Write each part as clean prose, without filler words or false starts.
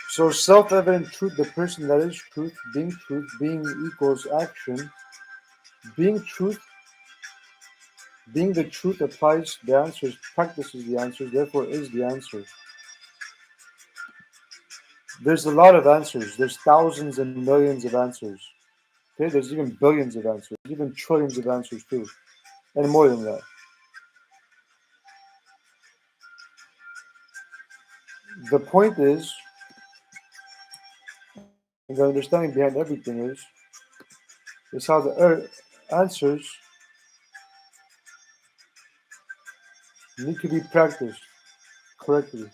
So self-evident truth, the person that is truth, being equals action, being truth, being the truth applies the answers, practices the answers, therefore is the answer. There's a lot of answers. There's thousands and millions of answers. Okay, there's even billions of answers, even trillions of answers too, and more than that. The point and the understanding behind everything is how the earth answers need to be practiced correctly.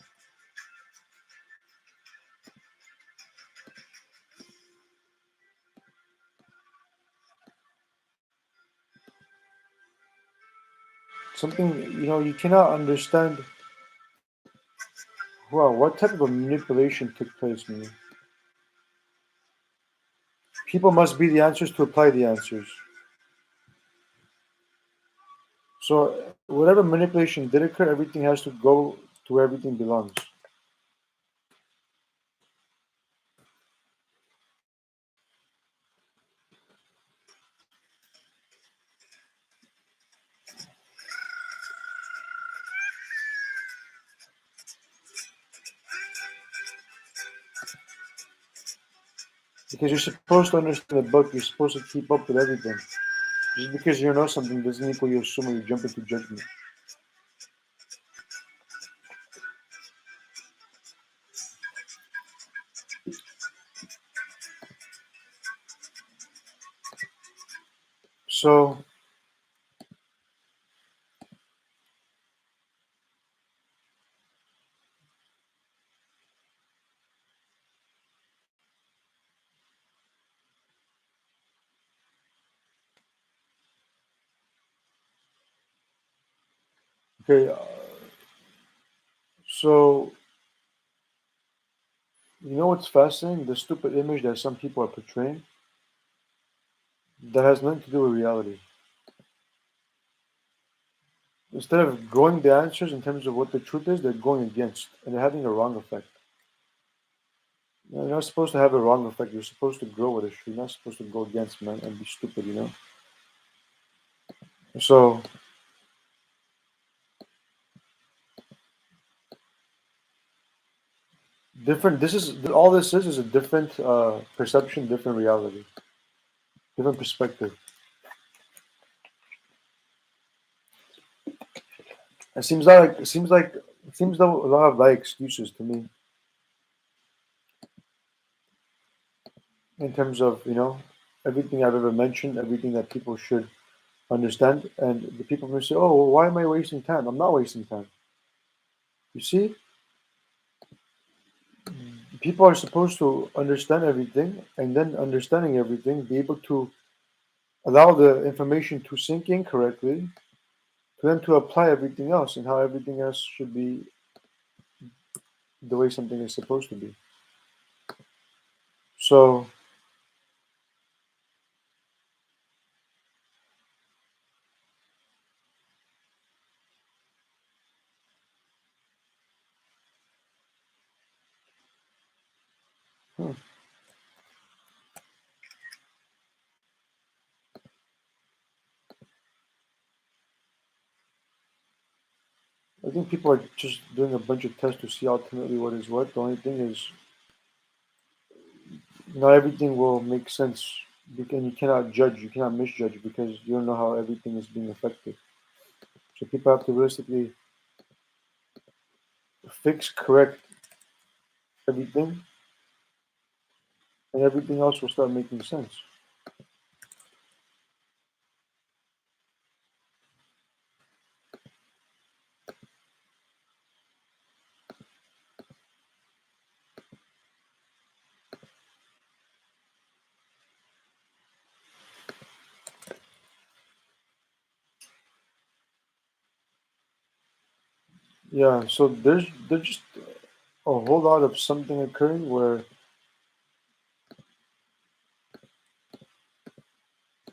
Something you cannot understand. Well, what type of a manipulation took place? Man? People must be the answers to apply the answers. So whatever manipulation did occur, everything has to go to where everything belongs. Because you're supposed to understand the book, you're supposed to keep up with everything. Just because you know something doesn't equal you assume or you jump into judgment. So okay, so you know what's fascinating? The stupid image that some people are portraying that has nothing to do with reality. Instead of growing the answers in terms of what the truth is, they're going against, and they're having a wrong effect. You're not supposed to have a wrong effect. You're supposed to grow with it. You're not supposed to go against, man, and be stupid, you know? So, different, all this is a different perception, different reality, different perspective. It seems like a lot of like excuses to me in terms of, everything I've ever mentioned, everything that people should understand. And the people may say, oh, well, why am I wasting time? I'm not wasting time. You see, people are supposed to understand everything and then understanding everything, be able to allow the information to sink in correctly, for them to apply everything else and how everything else should be the way something is supposed to be. So, hmm, I think people are just doing a bunch of tests to see ultimately what is what. The only thing is, not everything will make sense. You cannot judge, you cannot misjudge because you don't know how everything is being affected. So people have to realistically fix, correct everything, and everything else will start making sense. Yeah, so there's just a whole lot of something occurring where,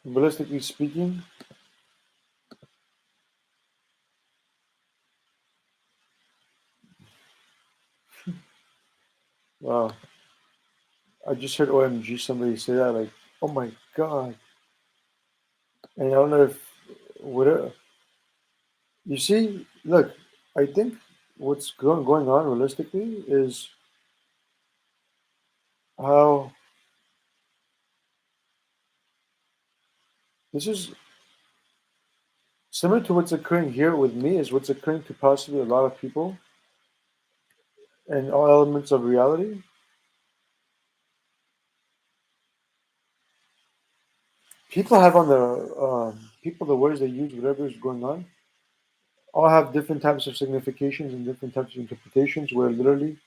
realistically speaking, wow. I just heard OMG somebody say that, like, oh my god. And I don't know if whatever you see, look, I think what's going on realistically is how this is similar to what's occurring here with me is what's occurring to possibly a lot of people and all elements of reality. People have on the people the words they use, whatever is going on, all have different types of significations and different types of interpretations. Where literally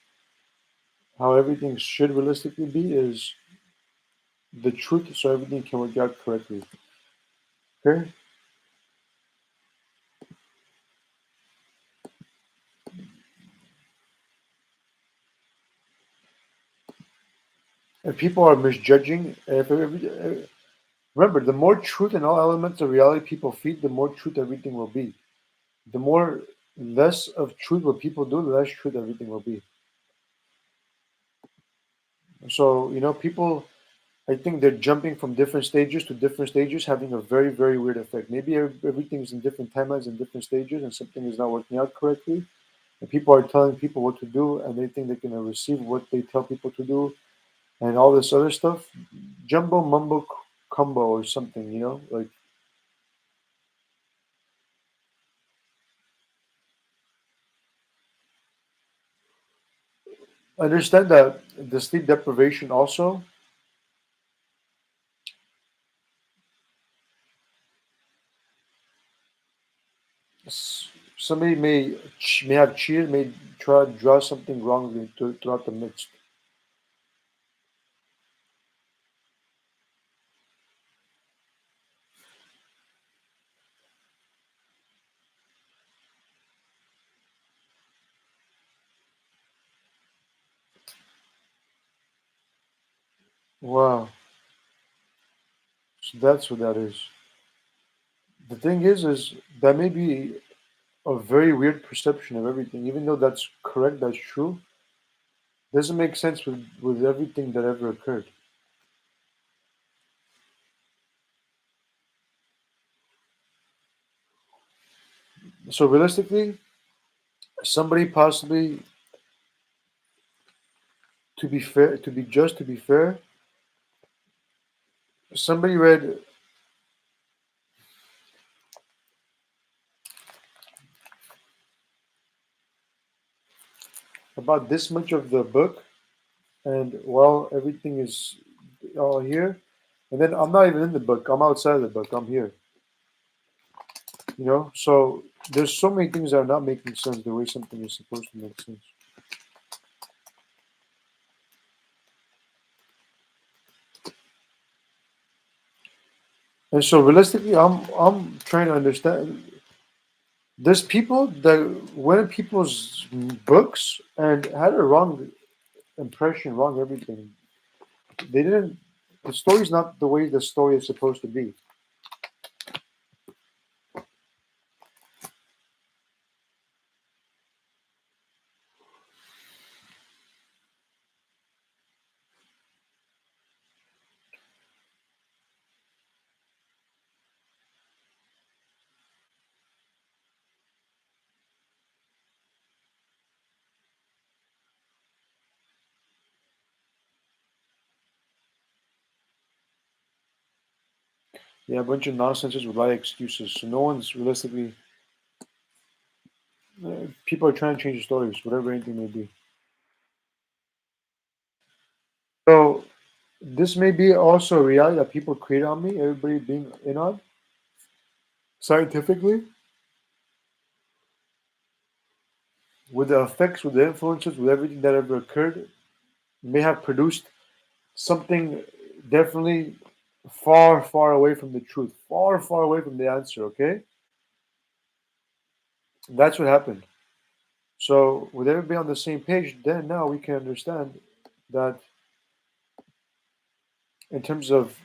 how everything should realistically be is the truth, so everything can work out correctly. Okay, and people are misjudging. Remember, the more truth in all elements of reality people feed, the more truth everything will be. The more less of truth what people do, the less truth everything will be. So people, I think they're jumping from different stages to different stages, having a very, very weird effect. Maybe everything's in different timelines and different stages, and something is not working out correctly. And people are telling people what to do, and they think they're going to receive what they tell people to do, and all this other stuff. Jumbo mumbo combo or something, like understand that the sleep deprivation also. Somebody may have cheated, may try to draw something wrongly throughout the midst. Wow, so that's what that is. The thing is that may be a very weird perception of everything. Even though that's correct, that's true, doesn't make sense with everything that ever occurred. So realistically, somebody possibly, to be fair, to be just, to be fair, somebody read about this much of the book, and well, everything is all here, and then I'm not even in the book. I'm outside of the book. I'm here. So there's so many things that are not making sense the way something is supposed to make sense. And so realistically, I'm trying to understand. There's people that went in people's books and had a wrong impression, wrong everything. They didn't. The story's not the way the story is supposed to be. Yeah, a bunch of nonsenses with a lot of excuses. So no one's realistically. People are trying to change the stories, whatever anything may be. So this may be also a reality that people create on me. Everybody being in on scientifically, with the effects, with the influences, with everything that ever occurred, may have produced something definitely far, far away from the truth, far, far away from the answer. Okay, that's what happened. So with everybody on the same page, then now we can understand that in terms of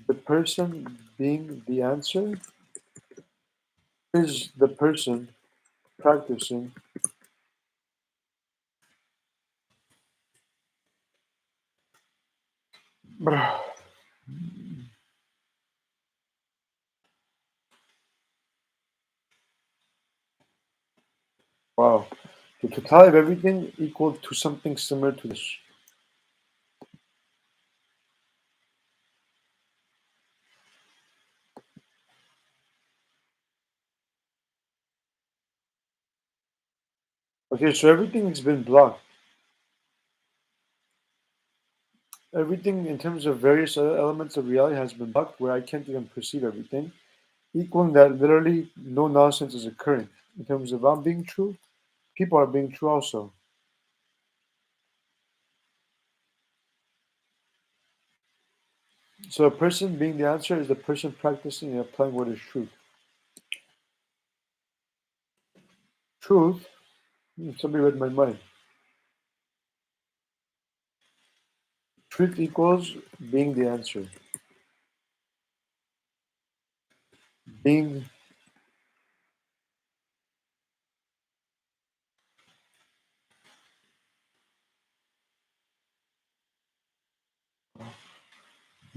the person being the answer is the person practicing Wow. The totality of everything equal to something similar to this. Okay, so everything has been blocked. Everything in terms of various other elements of reality has been blocked where I can't even perceive everything, equaling that literally no nonsense is occurring. In terms of I'm being true, people are being true also. So a person being the answer is the person practicing and applying what is truth. Truth, somebody read my mind. Truth equals being the answer. Being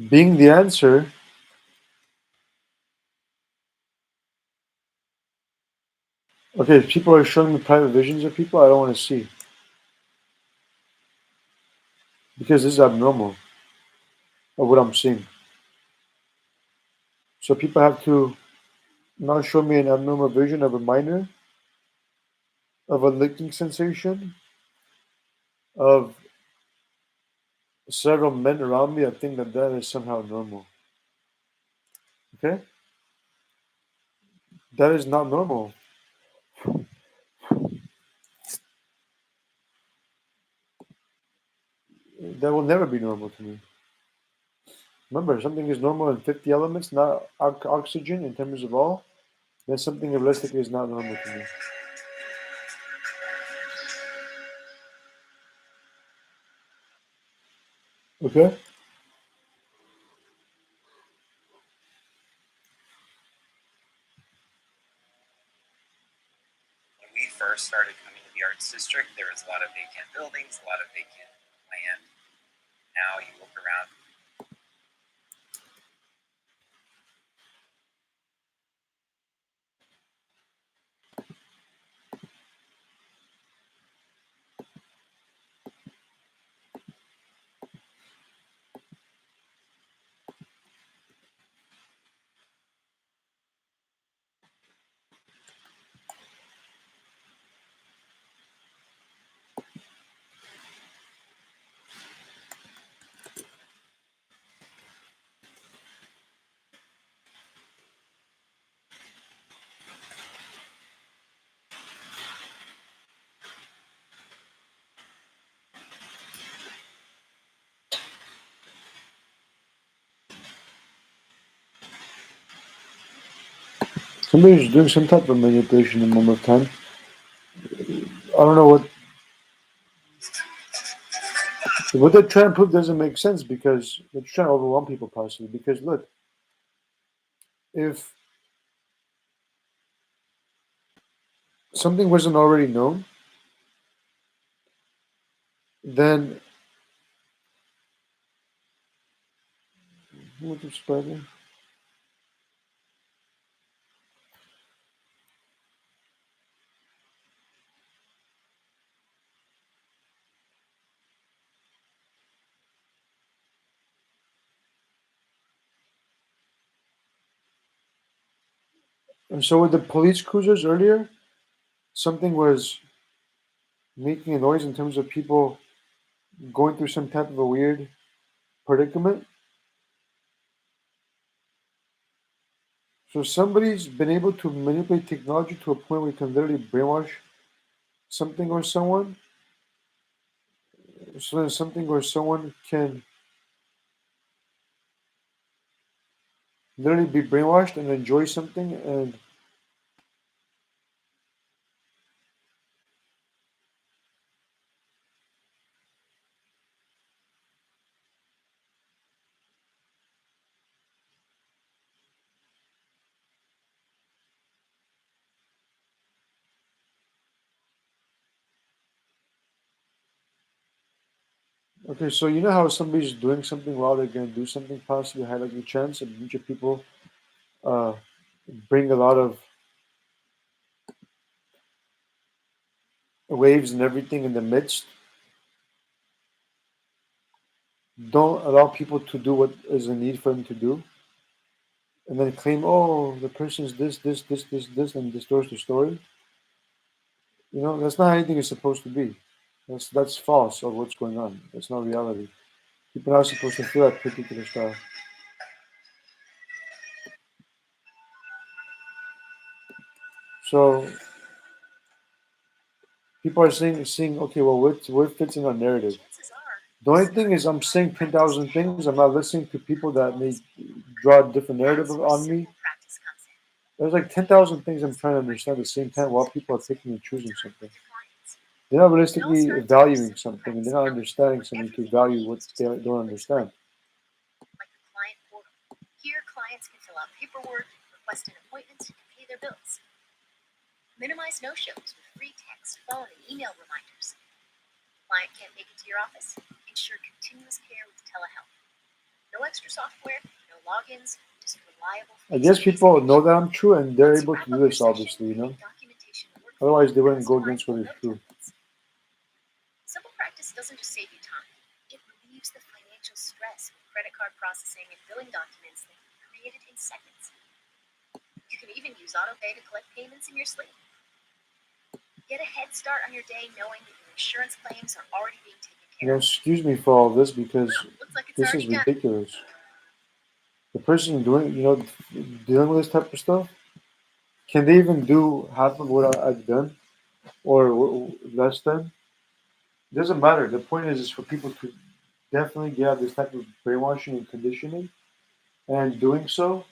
being the answer. Okay, if people are showing me private visions of people I don't want to see because this is abnormal of what I'm seeing. So people have to now show me an abnormal vision of a minor, of a licking sensation, of several men around me. I think that that is somehow normal. Okay, that is not normal. That will never be normal to me. Remember, something is normal in 50 elements, not oxygen in terms of all. Then something realistically is not normal to me. Okay. Somebody's doing some type of manipulation in the moment of time. I don't know what they're trying to prove doesn't make sense because they're trying to overwhelm people possibly. Because look, if something wasn't already known, then what is spider? And so with the police cruisers earlier, something was making a noise in terms of people going through some type of a weird predicament. So somebody's been able to manipulate technology to a point where you can literally brainwash something or someone. So that something or someone can literally be brainwashed and enjoy something. And Okay, so you know how somebody's doing something while they're going to do something, possibly high likely chance, a bunch of people uh, bring a lot of waves and everything in the midst. Don't allow people to do what is a need for them to do, and then claim, oh, the person's this, and distorts the story. You know, that's not how anything is supposed to be. That's false of what's going on. That's not reality. People are supposed to feel that particular style. So people are saying, okay, well, what fits in our narrative? The only thing is, I'm saying 10,000 things. I'm not listening to people that may draw a different narrative on me. There's like 10,000 things I'm trying to understand at the same time while people are picking and choosing something. They're not realistically valuing something and they're not understanding something to value what they don't understand. I guess people know that I'm true and they're able to do this, obviously, you know? Otherwise, they wouldn't go against what is true. You know, excuse me for all this because this is ridiculous. The person doing, you know, dealing with this type of stuff, can they even do half of what I've done or less than? It doesn't matter. The point is for people to definitely get out this type of brainwashing and conditioning, and doing so,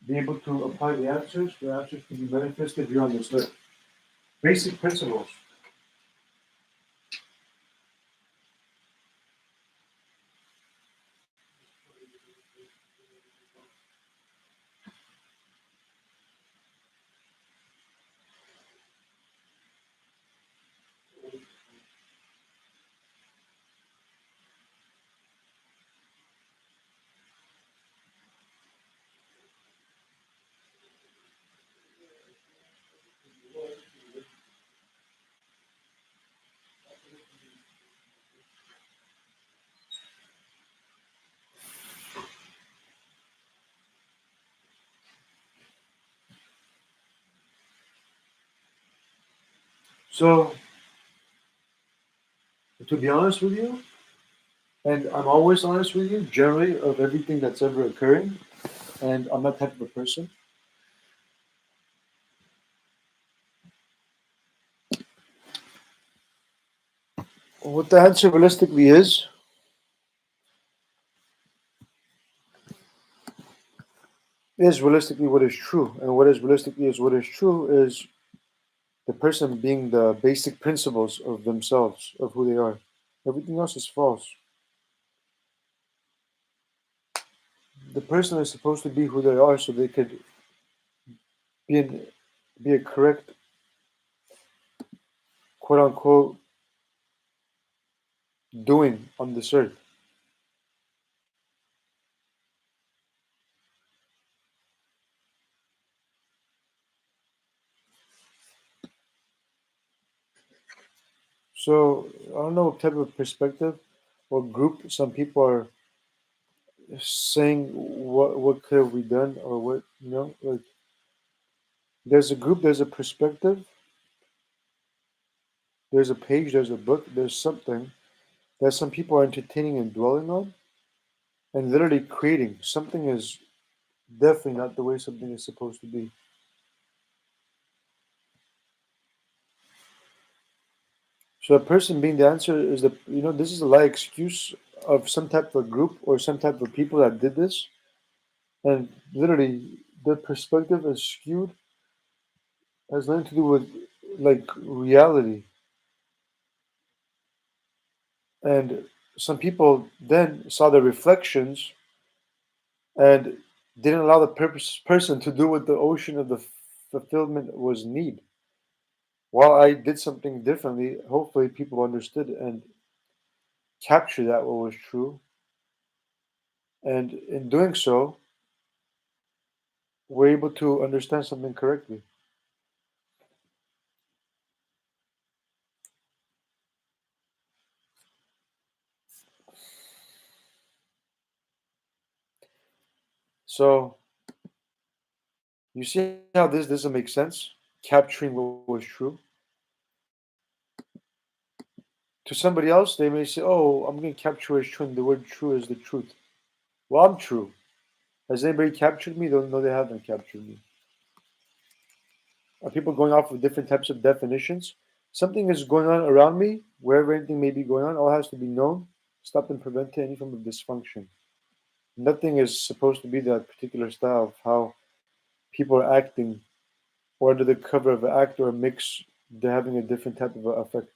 be able to apply the answers. The answers can be manifested beyond this earth. Basic principles. So, to be honest with you, and I'm always honest with you, generally of everything that's ever occurring, and I'm that type of a person. What the answer realistically is realistically what is true, and what is realistically is what is true is the person being the basic principles of themselves, of who they are. Everything else is false. The person is supposed to be who they are so they could be in, be a correct quote unquote doing on this earth. So I don't know what type of perspective or group some people are saying what could have we done or what like there's a group, there's a perspective, there's a page, there's a book, there's something that some people are entertaining and dwelling on and literally creating. Something is definitely not the way something is supposed to be. So a person being the answer is the this is a lie excuse of some type of group or some type of people that did this, and literally their perspective is skewed, has nothing to do with like reality. And some people then saw the reflections and didn't allow the person to do what the ocean of the fulfillment was need. While I did something differently, hopefully people understood and capture that what was true, and in doing so, we're able to understand something correctly. So you see how this doesn't make sense? Capturing what was true. To somebody else, they may say, "Oh, I'm going to capture what is true," and the word "true" is the truth. Well, I'm true. Has anybody captured me? No, they haven't captured me. Are people going off of different types of definitions? Something is going on around me, wherever anything may be going on, all has to be known, stopped, and prevented any form of dysfunction. Nothing is supposed to be that particular style of how people are acting, or under the cover of an act or a mix, they're having a different type of effect.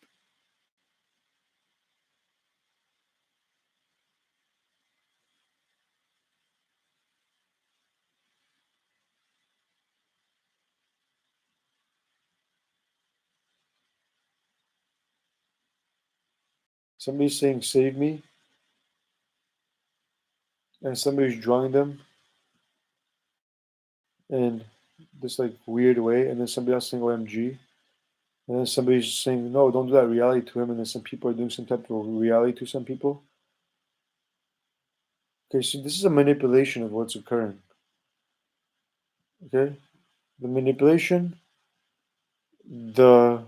Somebody's saying, "Save me," and somebody's drawing them in this like weird way, and then somebody else saying OMG, and then somebody's saying, "No, don't do that reality to him," and then some people are doing some type of reality to some people. Okay, so this is a manipulation of what's occurring. Okay, the manipulation, the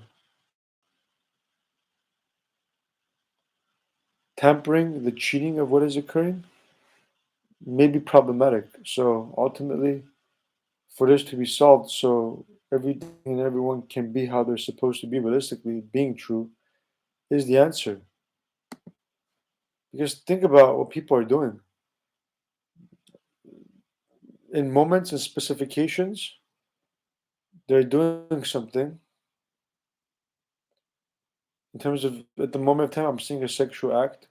tampering, the cheating of what is occurring may be problematic. So ultimately, for this to be solved, so everything and everyone can be how they're supposed to be realistically, being true, is the answer. Because think about what people are doing in moments and specifications. They're doing something in terms of at the moment of time. I'm seeing a sexual act.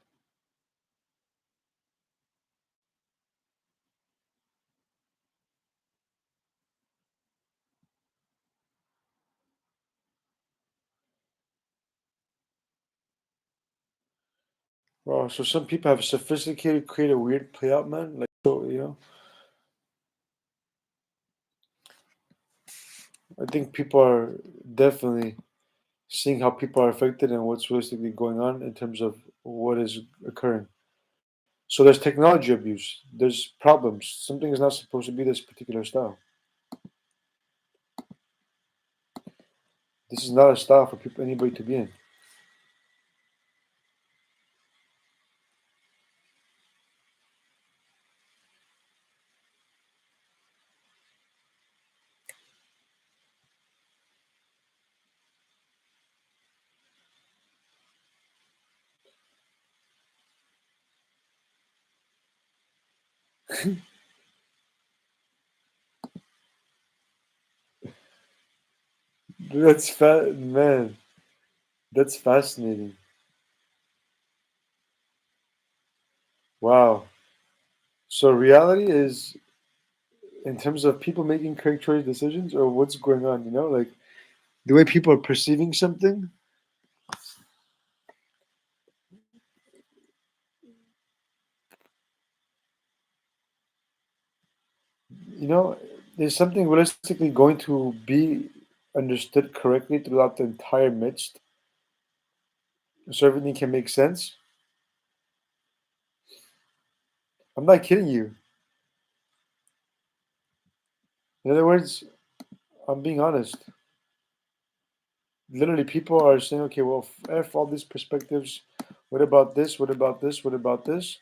Wow, so some people have sophisticated, create a weird play out, man. Like so, I think people are definitely seeing how people are affected and what's realistically going on in terms of what is occurring. So there's technology abuse. There's problems. Something is not supposed to be this particular style. This is not a style for people, anybody to be in. Man. That's fascinating. Wow. So reality is in terms of people making correct choice decisions or what's going on, like the way people are perceiving something. You know, is something realistically going to be understood correctly throughout the entire midst so everything can make sense? I'm not kidding you. In other words, I'm being honest. Literally, people are saying, okay, well, F all these perspectives. What about this? What about this? What about this?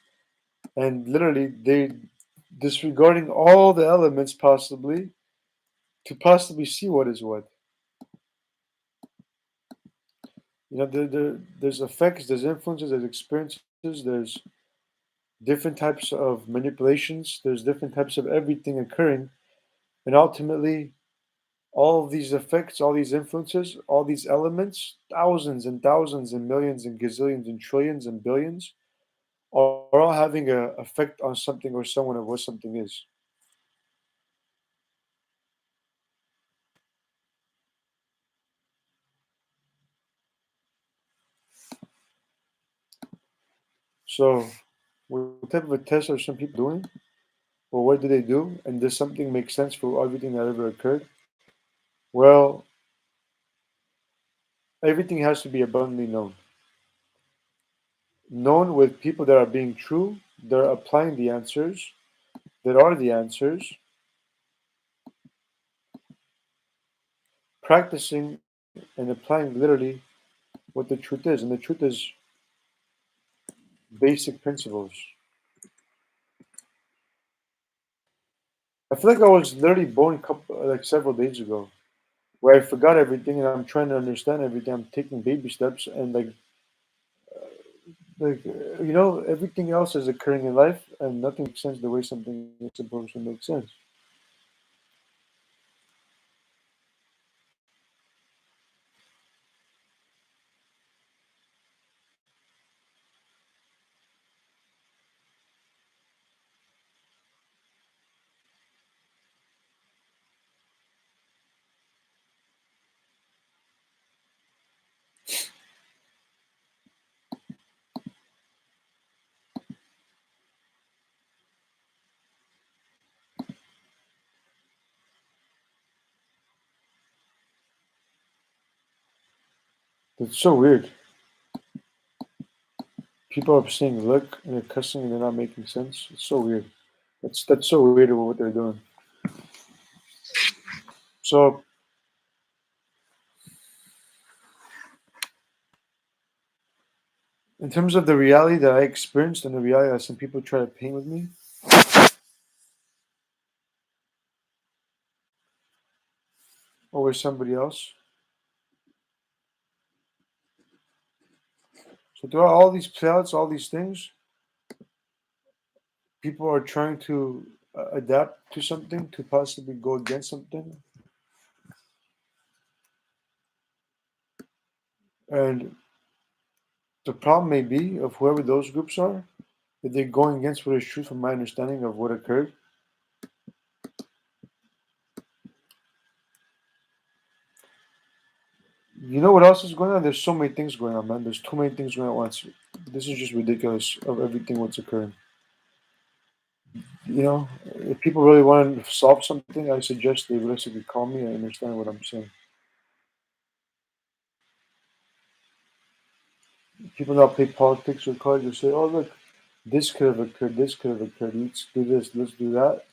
And literally, they disregarding all the elements possibly to possibly see what is what. There's effects, there's influences, there's experiences, there's different types of manipulations, there's different types of everything occurring. And ultimately, all of these effects, all these influences, all these elements, thousands and thousands and millions and gazillions and trillions and billions, are all having a effect on something or someone of what something is. So, what type of a test are some people doing? Or what do they do? And does something make sense for everything that ever occurred? Well, everything has to be abundantly known. Known with people that are being true, they're applying the answers, that are the answers, practicing and applying literally what the truth is. And the truth is basic principles. I feel like I was literally born like several days ago, where I forgot everything and I'm trying to understand everything. I'm taking baby steps and everything else is occurring in life and nothing makes sense the way something is supposed to make sense. It's so weird. People are saying look and they're cussing and they're not making sense. It's so weird. That's so weird about what they're doing. So in terms of the reality that I experienced and the reality that some people try to paint with me, or with somebody else. So throughout all these playouts, all these things, people are trying to adapt to something to possibly go against something. And the problem may be of whoever those groups are, that they're going against what is true from my understanding of what occurred. You know what else is going on? There's so many things going on, man. There's too many things going on at once. This is just ridiculous of everything what's occurring. You know, if people really want to solve something, I suggest they basically call me and understand what I'm saying. People now play politics with cards or say, oh, look, this could have occurred, this could have occurred, let's do this, let's do that.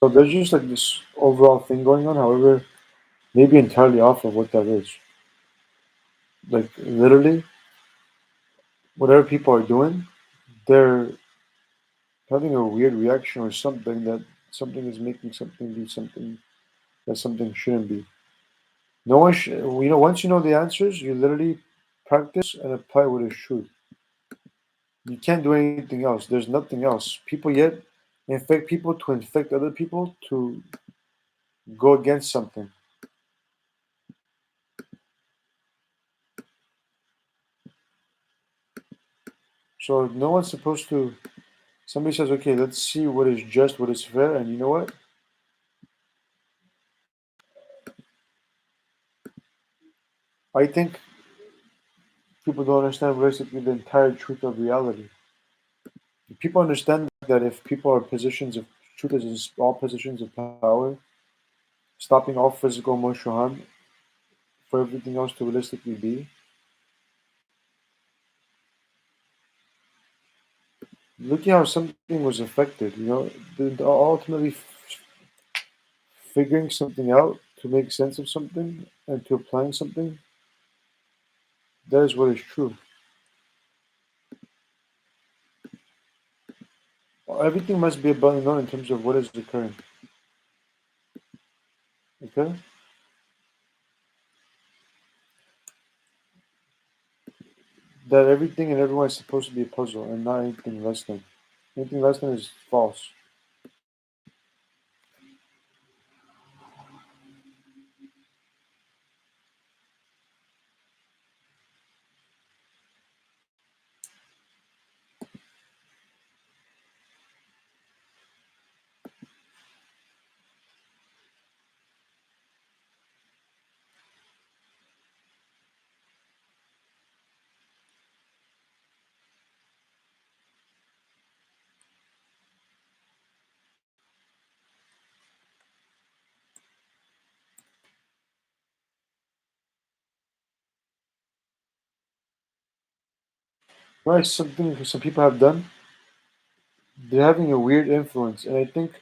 So there's just like this overall thing going on, however, maybe entirely off of what that is. Like literally, whatever people are doing, they're having a weird reaction or something that something is making something be something that something shouldn't be. No one should, once you know the answers, you literally practice and apply what is true. You can't do anything else. There's nothing else. People yet infect people to infect other people to go against something. So no one's supposed to. Somebody says, okay, let's see what is just, what is fair, and you know what? I think people don't understand basically the entire truth of reality. people understand that if people are positions of truth is all positions of power, stopping all physical emotional harm for everything else to realistically be. Look at how something was affected. Ultimately figuring something out to make sense of something and to applying something. That is what is true. Everything must be abundant known in terms of what is occurring. Okay? That everything and everyone is supposed to be a puzzle and not anything less than. Anything less than is false. Right? Something some people have done, they're having a weird influence. And I think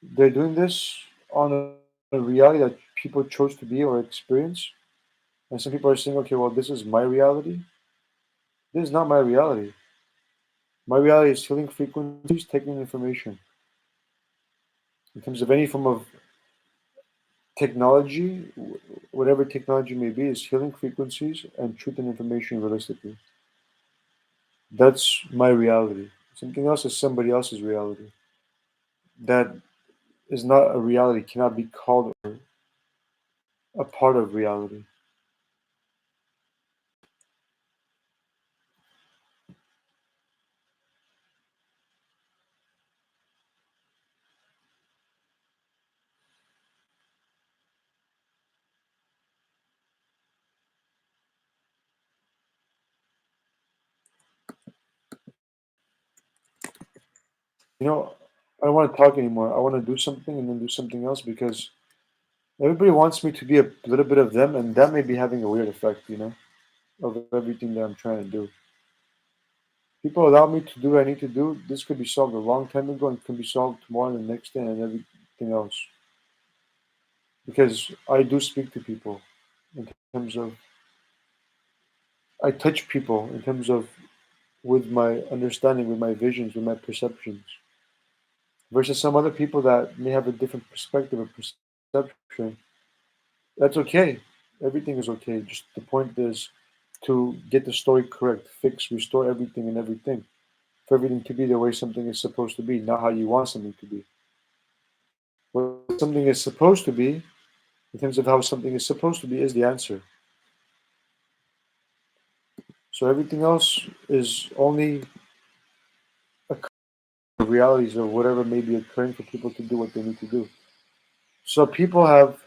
they're doing this on a reality that people chose to be or experience. And some people are saying, okay, well, this is my reality. This is not my reality. My reality is healing frequencies, taking information. In terms of any form of technology, whatever technology may be, is healing frequencies and truth and information realistically. That's my reality. Something else is somebody else's reality. That is not a reality, cannot be called a part of reality. You know, I don't want to talk anymore. I want to do something and then do something else because everybody wants me to be a little bit of them, and that may be having a weird effect, of everything that I'm trying to do. People allow me to do what I need to do. This could be solved a long time ago and can be solved tomorrow and the next day and everything else. Because I do speak to people in terms of, I touch people in terms of with my understanding, with my visions, with my perceptions, versus some other people that may have a different perspective or perception. That's okay. Everything is okay. Just the point is to get the story correct, fix, restore everything and everything. For everything to be the way something is supposed to be, not how you want something to be. What something is supposed to be, in terms of how something is supposed to be, is the answer. So everything else is only realities of whatever may be occurring for people to do what they need to do. So people have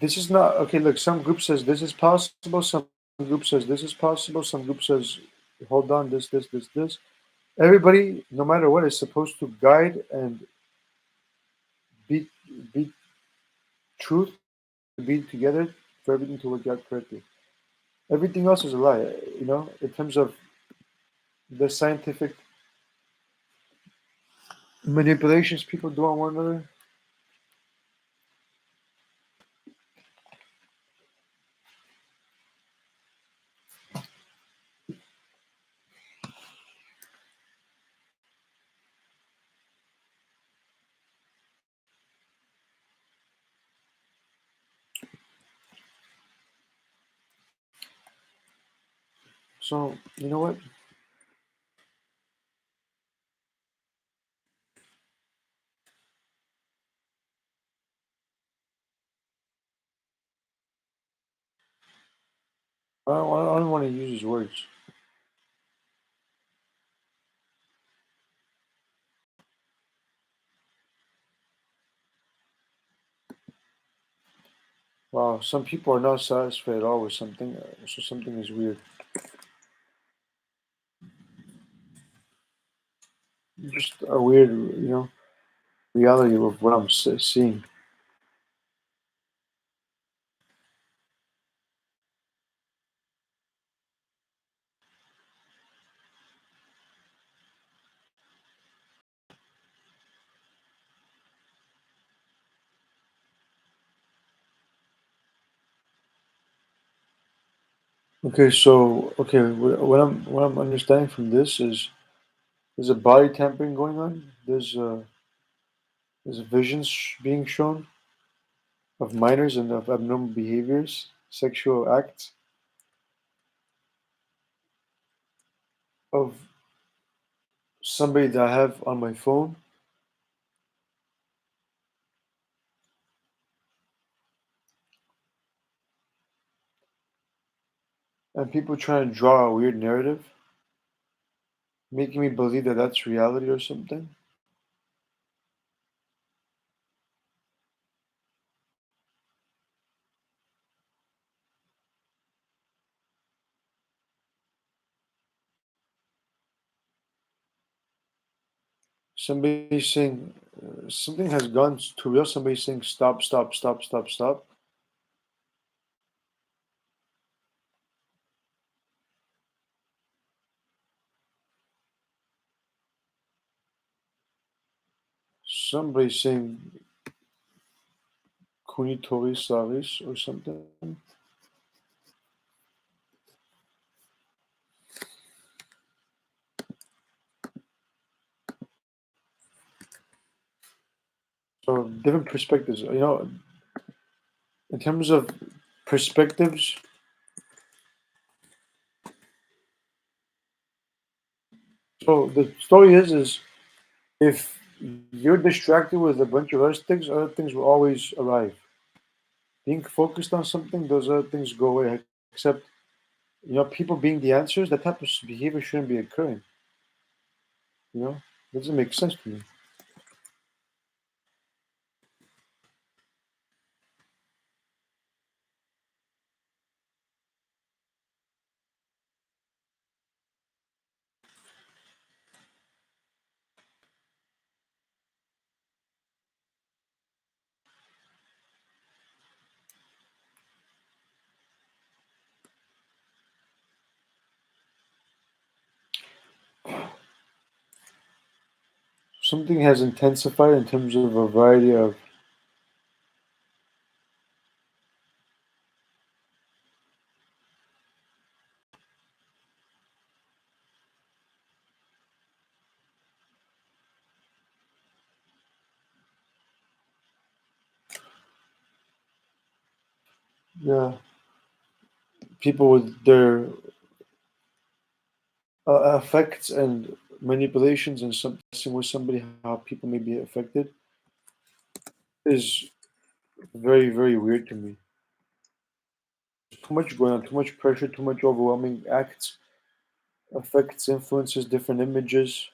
this is not okay. Look, some group says this is possible. Some group says this is possible. Some group says hold on, this. Everybody, no matter what, is supposed to guide and be be truth, be together for everything to work out correctly. Everything else is a lie. In terms of the scientific manipulations people do on one another. So you know what? I don't want to use these words. Wow, some people are not satisfied at all with something, so something is weird. just a weird, reality of what I'm seeing. Okay, so okay, what I'm understanding from this is there's a body tampering going on. There's visions being shown of minors and of abnormal behaviors, sexual acts of somebody that I have on my phone, and people trying to draw a weird narrative, making me believe that that's reality or something. Somebody saying something has gone too real. Somebody saying stop, stop, stop, stop, stop. Somebody saying Kunitori Saris or something. So different perspectives. In terms of perspectives, so the story is if you're distracted with a bunch of other things will always arrive. Being focused on something, those other things go away. Except, people being the answers, that type of behavior shouldn't be occurring. It doesn't make sense to me. Something has intensified in terms of a variety of. Yeah, people with their effects and manipulations and something with somebody, how people may be affected is very, very weird to me. Too much going on, too much pressure, too much overwhelming acts, affects, influences, different images.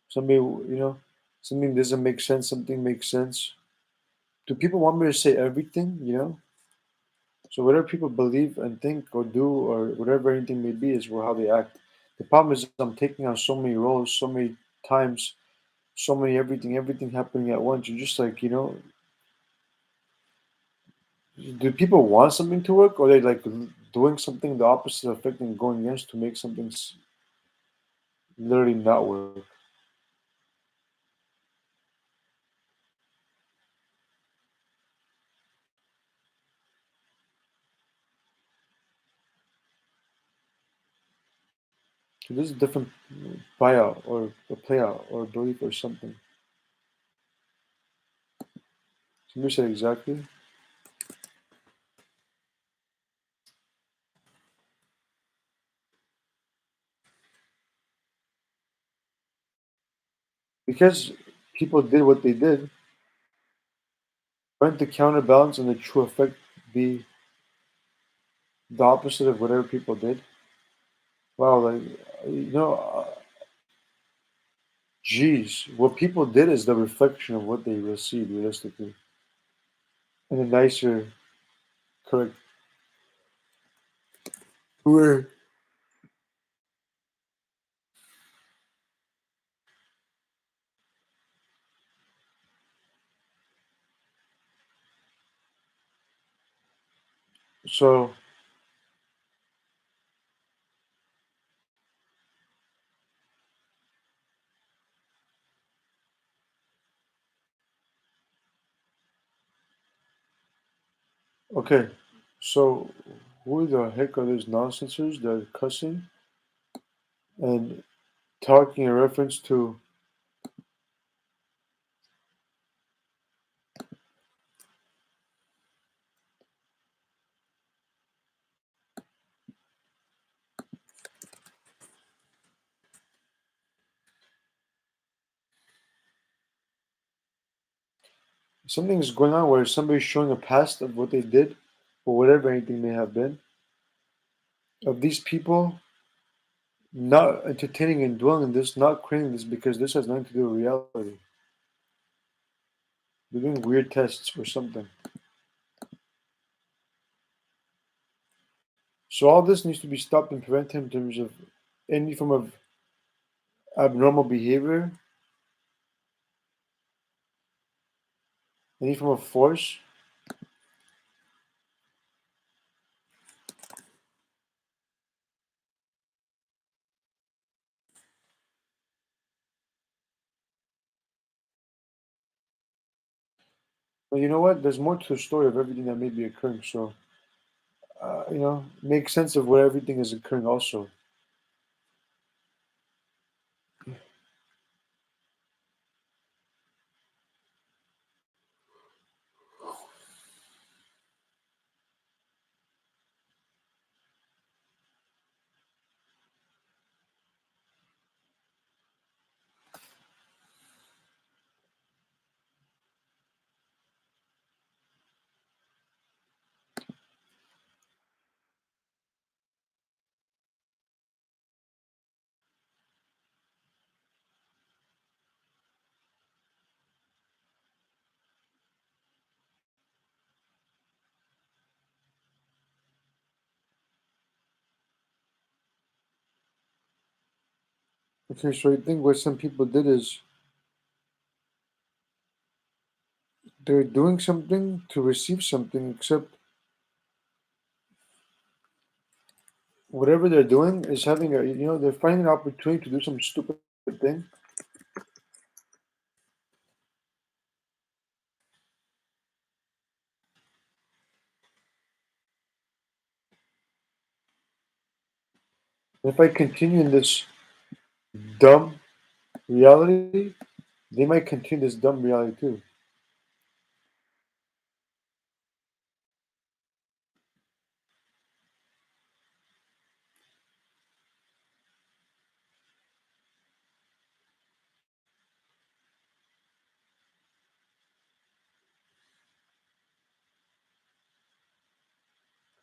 Somebody, something doesn't make sense, something makes sense. Do people want me to say everything? So whatever people believe and think or do or whatever anything may be is how they act. The problem is I'm taking on so many roles, so many times, so many everything happening at once. You're just like, do people want something to work or are they like doing something the opposite effect and going against to make something literally not work? So this is a different buyout or a playout or belief or something. Somebody said exactly. Because people did what they did, wouldn't the counterbalance and the true effect be the opposite of whatever people did? Wow, like, you know, uh, geez, what people did is the reflection of what they received realistically in a nicer, correct way. So, okay. So, who the heck are these nonsensers that are cussing and talking in reference to something is going on where somebody's showing a past of what they did or whatever anything may have been of these people not entertaining and dwelling in this, not creating this because this has nothing to do with reality. They're doing weird tests or something. So all this needs to be stopped and prevented in terms of any form of abnormal behavior, any form of force. But you know what? There's more to the story of everything that may be occurring. So, make sense of where everything is occurring also. Okay, so I think what some people did is they're doing something to receive something, except whatever they're doing is having they're finding an opportunity to do some stupid thing. If I continue in this dumb reality, they might continue this dumb reality too.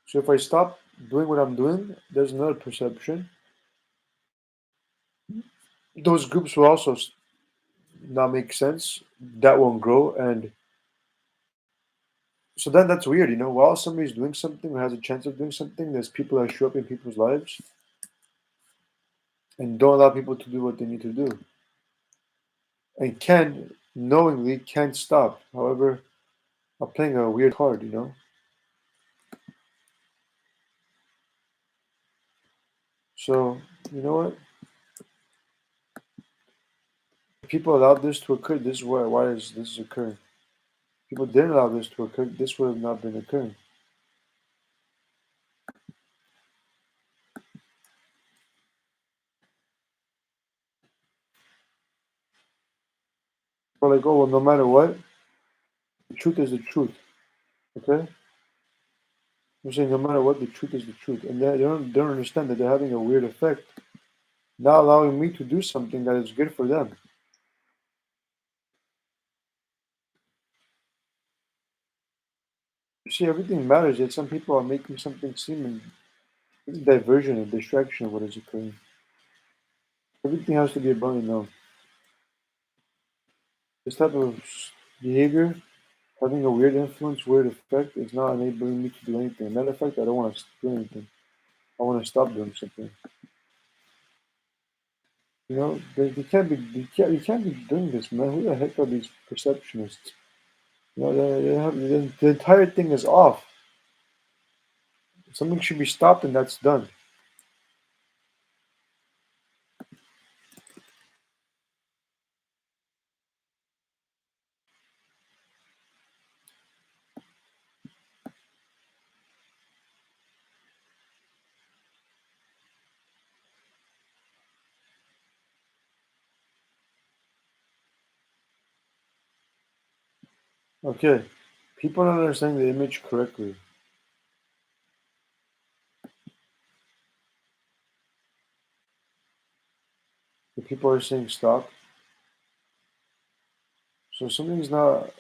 So if I stop doing what I'm doing, there's another perception. Those groups will also not make sense. That won't grow, and so then that's weird. While somebody's doing something or has a chance of doing something, there's people that show up in people's lives and don't allow people to do what they need to do, and can knowingly can't stop. However, are playing a weird card. So you know what? If people allowed this to occur, this is why is this occurring? People didn't allow this to occur, this would have not been occurring. We're like, oh well, no matter what, the truth is the truth. Okay? We're saying no matter what, the truth is the truth, and they don't understand that they're having a weird effect, not allowing me to do something that is good for them. You see, everything matters. Yet some people are making something seem diversion and distraction of what is occurring. Everything has to be abundant now. This type of behavior having a weird influence, weird effect, is not enabling me to do anything. Matter of fact, I don't want to do anything. I want to stop doing something. You can't be doing this, man. Who the heck are these perceptionists? The entire thing is off. Something should be stopped and that's done. Okay. People not understanding the image correctly. The people are saying stop. So something's not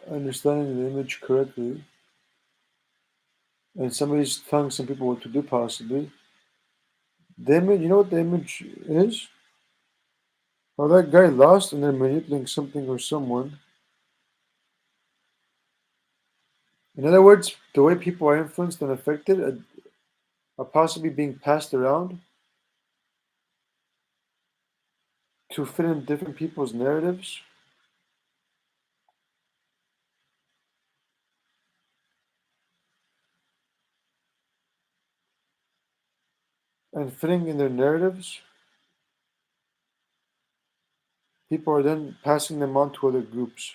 understanding the image correctly, and somebody's telling some people what to do possibly. The image, you know what the image is? Well, that guy lost and they're manipulating something or someone. In other words, the way people are influenced and affected are possibly being passed around to fit in different people's narratives. And fitting in their narratives, people are then passing them on to other groups.